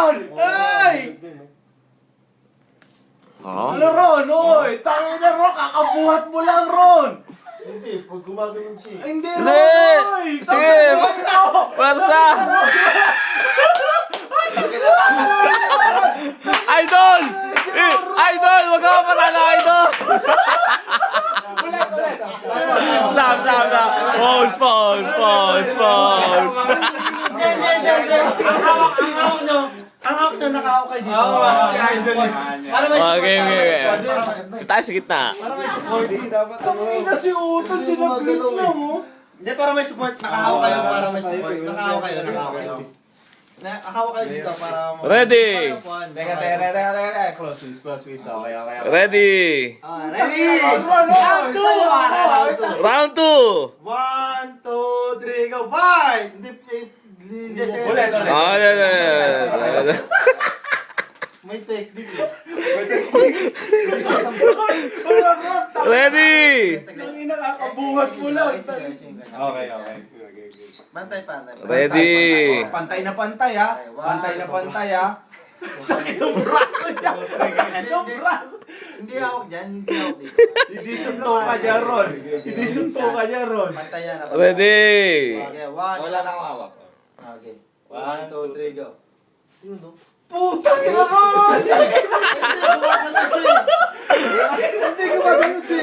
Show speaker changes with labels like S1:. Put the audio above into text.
S1: Ron! Ay!
S2: Oh.
S1: Ano Ron? Oy! Tangin na Ron! Kakabuhat mo lang Ron!
S3: Hindi, pag gumagano'n siya.
S1: Hindi
S2: Hindi!
S1: Ron! Oy!
S2: Sige! Pwersa! Idol! Idol! Wag ka mapatalo, Idol!
S1: Ulit!
S2: Stop! Pause!
S3: Ang hawak nyo, nakahawak kayo dito.
S1: Si Idol.
S3: Para may support.
S2: Okay. Tayo sa gitna.
S3: Para may support.
S1: Tangin na si Utol! Sinablit na mo!
S3: Hindi, para may support. Nakahawak kayo para may support. Nakahawak kayo. Nakahawak kayo dito para...
S2: Ready!
S1: Teka. Close squeeze. Okay.
S2: Ready!
S3: Ready?
S2: Round 2!
S3: 1, 2, 3, go! Fight! Hindi,
S1: Ulit.
S3: may technique eh.
S2: Ready!
S1: Tangin na kakabuhat mo lang! Okay.
S3: Pantay.
S2: Ready!
S1: Pantay na pantay ha! Pantay ha! Sakit ang braso niya! Sakit ang braso!
S3: Hindi hawak dyan, hindi hawak dito.
S1: Hindi sunto ka niya Ron!
S3: Pantay yan.
S2: Ready!
S3: Okay, 1.
S1: Wala nang hawak.
S3: Okay. 1, 2, 3, go. Yun no?
S1: Putang ina Ron!
S3: Hindi gumagano'n siya.